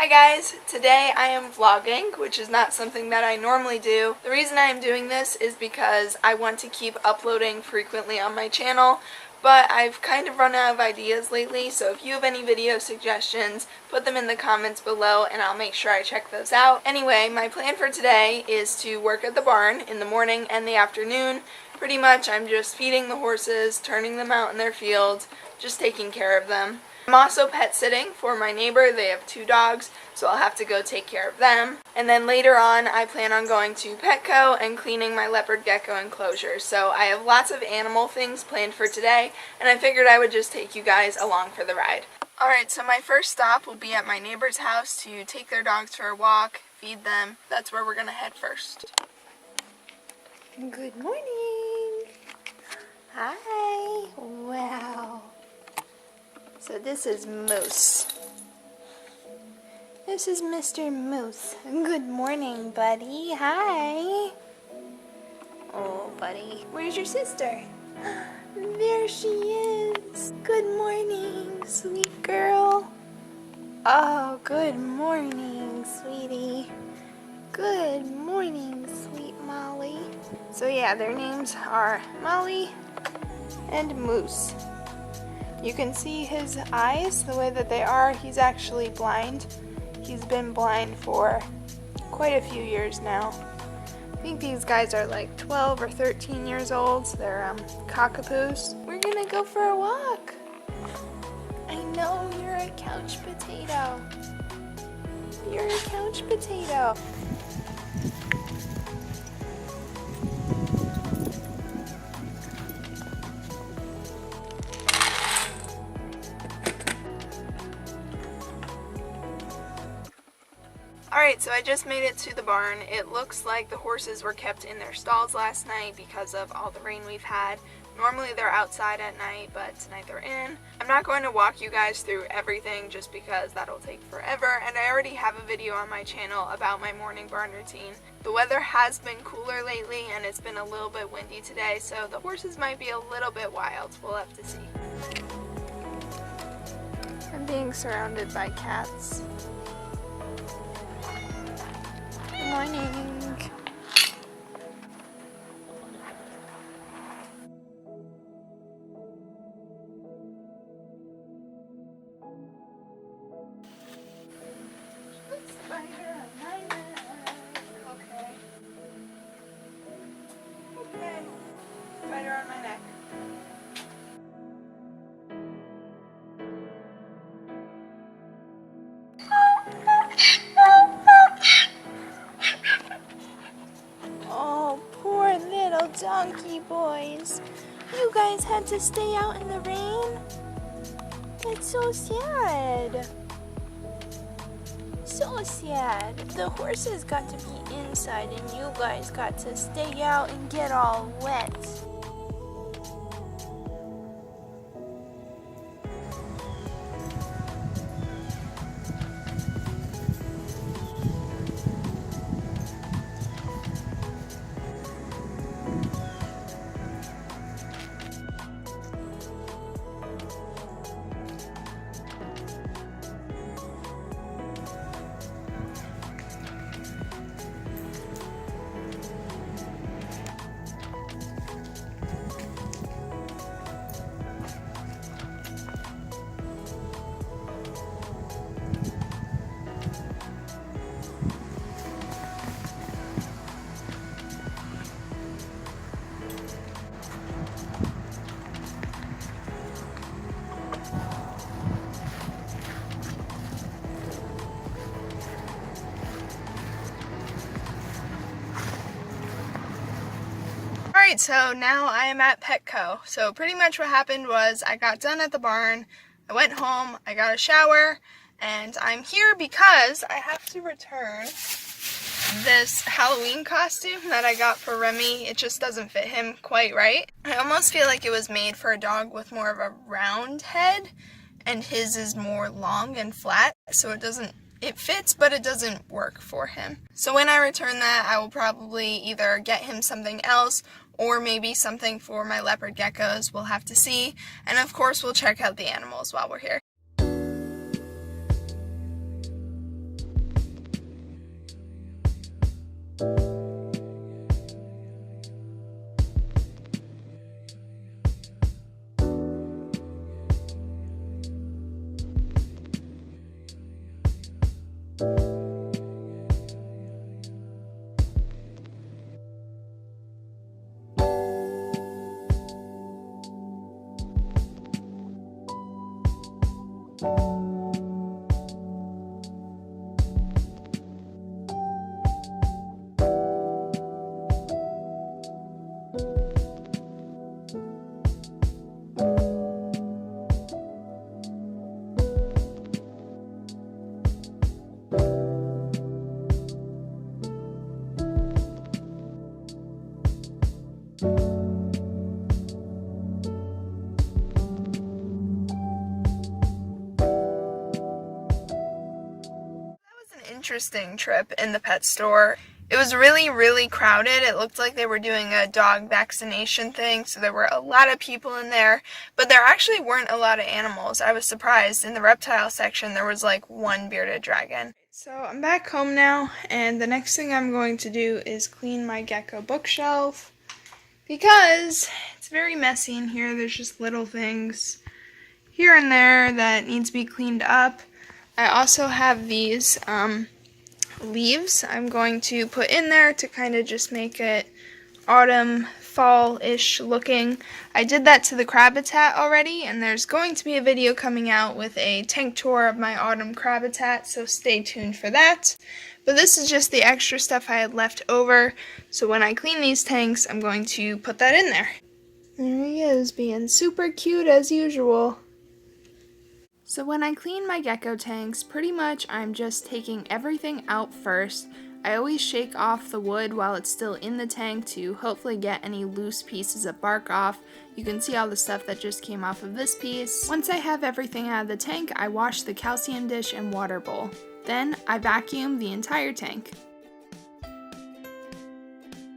Hi guys, today I am vlogging, which is not something that I normally do. The reason I am doing this is because I want to keep uploading frequently on my channel, but I've kind of run out of ideas lately, so if you have any video suggestions, put them in the comments below and I'll make sure I check those out. Anyway, my plan for today is to work at the barn in the morning and the afternoon. Pretty much I'm just feeding the horses, turning them out in their fields, just taking care of them. I'm also pet sitting for my neighbor. They have 2 dogs, so I'll have to go take care of them. And then later on, I plan on going to Petco and cleaning my leopard gecko enclosures. So I have lots of animal things planned for today, and I figured I would just take you guys along for the ride. Alright, so my first stop will be at my neighbor's house to take their dogs for a walk, feed them. That's where we're going to head first. Good morning! Hi! Wow! So this is Moose. This is Mr. Moose. Good morning, buddy. Hi. Oh, buddy. Where's your sister? There she is. Good morning, sweet girl. Oh, good morning, sweetie. Good morning, sweet Molly. So yeah, their names are Molly and Moose. You can see his eyes, the way that they are. He's actually blind. He's been blind for quite a few years now. I think these guys are like 12 or 13 years old. They're cockapoos. We're gonna go for a walk. I know you're a couch potato. You're a couch potato. Alright, so I just made it to the barn. It looks like the horses were kept in their stalls last night because of all the rain we've had. Normally they're outside at night, but tonight they're in. I'm not going to walk you guys through everything just because that'll take forever, and I already have a video on my channel about my morning barn routine. The weather has been cooler lately and it's been a little bit windy today, so the horses might be a little bit wild. We'll have to see. I'm being surrounded by cats. Good morning. Spider on my neck. Okay. Okay. Spider on my neck. Oh, poor little donkey boys. You guys had to stay out in the rain? That's so sad. So sad. The horses got to be inside and you guys got to stay out and get all wet. Alright, so now I am at Petco. So pretty much what happened was I got done at the barn, I went home, I got a shower, and I'm here because I have to return this Halloween costume that I got for Remy. It just doesn't fit him quite right. I almost feel like it was made for a dog with more of a round head, and his is more long and flat, so it fits, but it doesn't work for him. So when I return that, I will probably either get him something else or maybe something for my leopard geckos. We'll have to see. And of course, we'll check out the animals while we're here. Interesting trip in the pet store. It was really crowded. It looked like they were doing a dog vaccination thing, so there were a lot of people in there, but there actually weren't a lot of animals. I was surprised. In the reptile section there was like one bearded dragon. So I'm back home now, and the next thing I'm going to do is clean my gecko bookshelf because it's very messy in here. There's just little things here and there that needs to be cleaned up. I also have these leaves I'm going to put in there to kind of just make it autumn, fall-ish looking. I did that to the crab habitat already, and there's going to be a video coming out with a tank tour of my autumn crab habitat, so stay tuned for that. But this is just the extra stuff I had left over, so when I clean these tanks, I'm going to put that in there. There he is, being super cute as usual. So when I clean my gecko tanks, pretty much I'm just taking everything out first. I always shake off the wood while it's still in the tank to hopefully get any loose pieces of bark off. You can see all the stuff that just came off of this piece. Once I have everything out of the tank, I wash the calcium dish and water bowl. Then I vacuum the entire tank.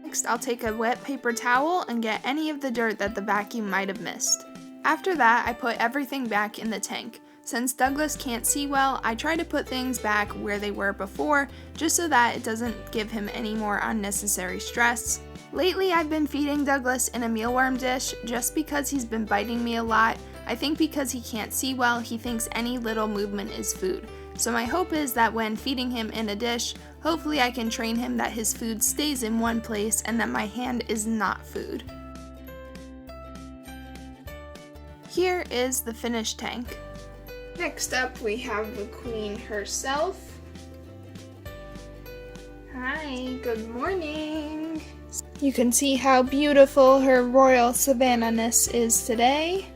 Next, I'll take a wet paper towel and get any of the dirt that the vacuum might have missed. After that, I put everything back in the tank. Since Douglas can't see well, I try to put things back where they were before, just so that it doesn't give him any more unnecessary stress. Lately, I've been feeding Douglas in a mealworm dish just because he's been biting me a lot. I think because he can't see well, he thinks any little movement is food. So my hope is that when feeding him in a dish, hopefully I can train him that his food stays in one place and that my hand is not food. Here is the finished tank. Next up, we have the queen herself. Hi, good morning. You can see how beautiful her royal Savannah-ness is today.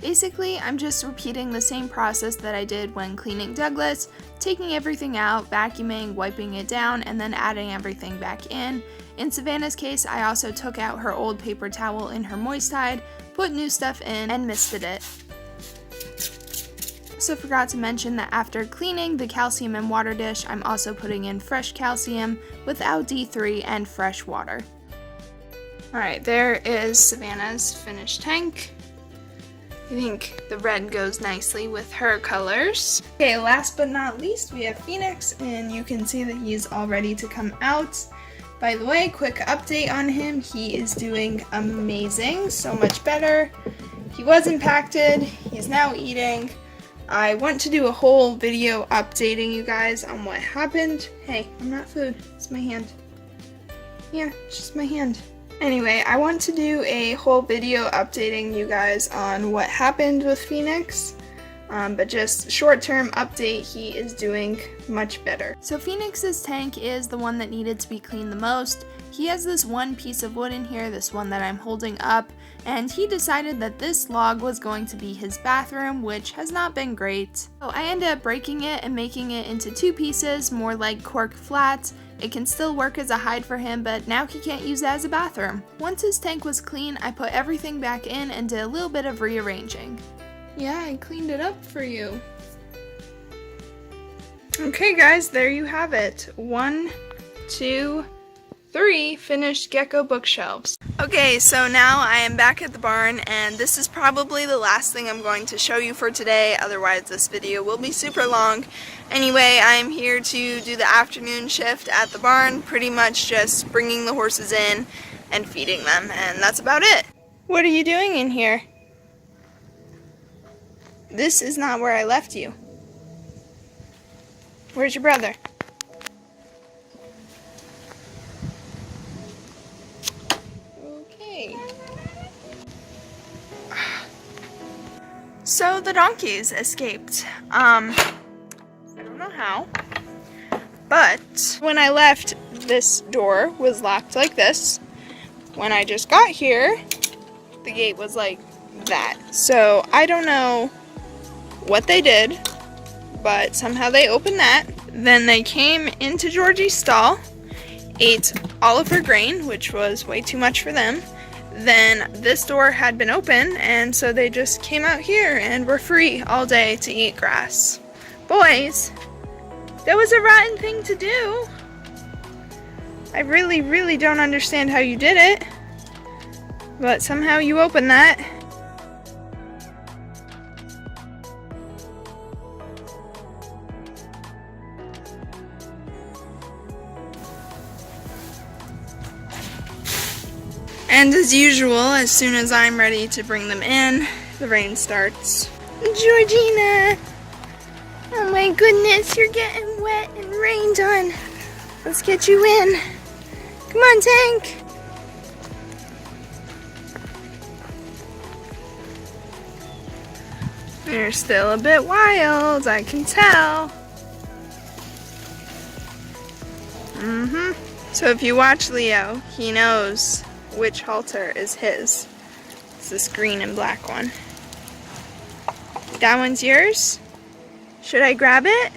Basically, I'm just repeating the same process that I did when cleaning Douglas, taking everything out, vacuuming, wiping it down, and then adding everything back in. In Savannah's case, I also took out her old paper towel in her moist hide, put new stuff in, and misted it. Also forgot to mention that after cleaning the calcium and water dish, I'm also putting in fresh calcium without D3 and fresh water. Alright, there is Savannah's finished tank. I think the red goes nicely with her colors. Okay, last but not least, we have Phoenix, and you can see that he's all ready to come out. By the way, quick update on him, he is doing amazing, so much better. He was impacted, he's now eating. I want to do a whole video updating you guys on what happened. Hey, I'm not food, it's my hand. Yeah, it's just my hand. Anyway, I want to do a whole video updating you guys on what happened with Phoenix. But just short-term update, he is doing much better. So Phoenix's tank is the one that needed to be cleaned the most. He has this one piece of wood in here, this one that I'm holding up, and he decided that this log was going to be his bathroom, which has not been great. So I ended up breaking it and making it into two pieces, more like cork flat. It can still work as a hide for him, but now he can't use it as a bathroom. Once his tank was clean, I put everything back in and did a little bit of rearranging. Yeah, I cleaned it up for you. Okay guys, there you have it. 1, 2, 3 finished gecko bookshelves. Okay, so now I am back at the barn, and this is probably the last thing I'm going to show you for today, otherwise this video will be super long. Anyway, I am here to do the afternoon shift at the barn, pretty much just bringing the horses in and feeding them, and that's about it. What are you doing in here? This is not where I left you. Where's your brother? Okay. So the donkeys escaped. I don't know how, but when I left, this door was locked like this. When I just got here, the gate was like that. So I don't know what they did, but somehow they opened that. Then they came into Georgie's stall, ate all of her grain, which was way too much for them. Then this door had been open, and so they just came out here and were free all day to eat grass. Boys, that was a rotten thing to do. I really, really don't understand how you did it, but somehow you opened that. And as usual, as soon as I'm ready to bring them in, the rain starts. Georgina! Oh my goodness, you're getting wet and rained on. Let's get you in. Come on, Tank! You're still a bit wild, I can tell. So if you watch Leo, he knows which halter is his. It's this green and black one. That one's yours? Should I grab it?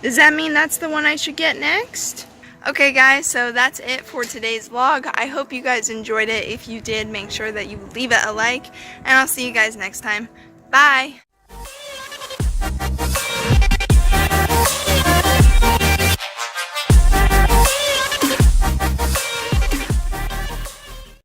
Does that mean that's the one I should get next? Okay guys, so that's it for today's vlog. I hope you guys enjoyed it. If you did, make sure that you leave it a like, and I'll see you guys next time. Bye!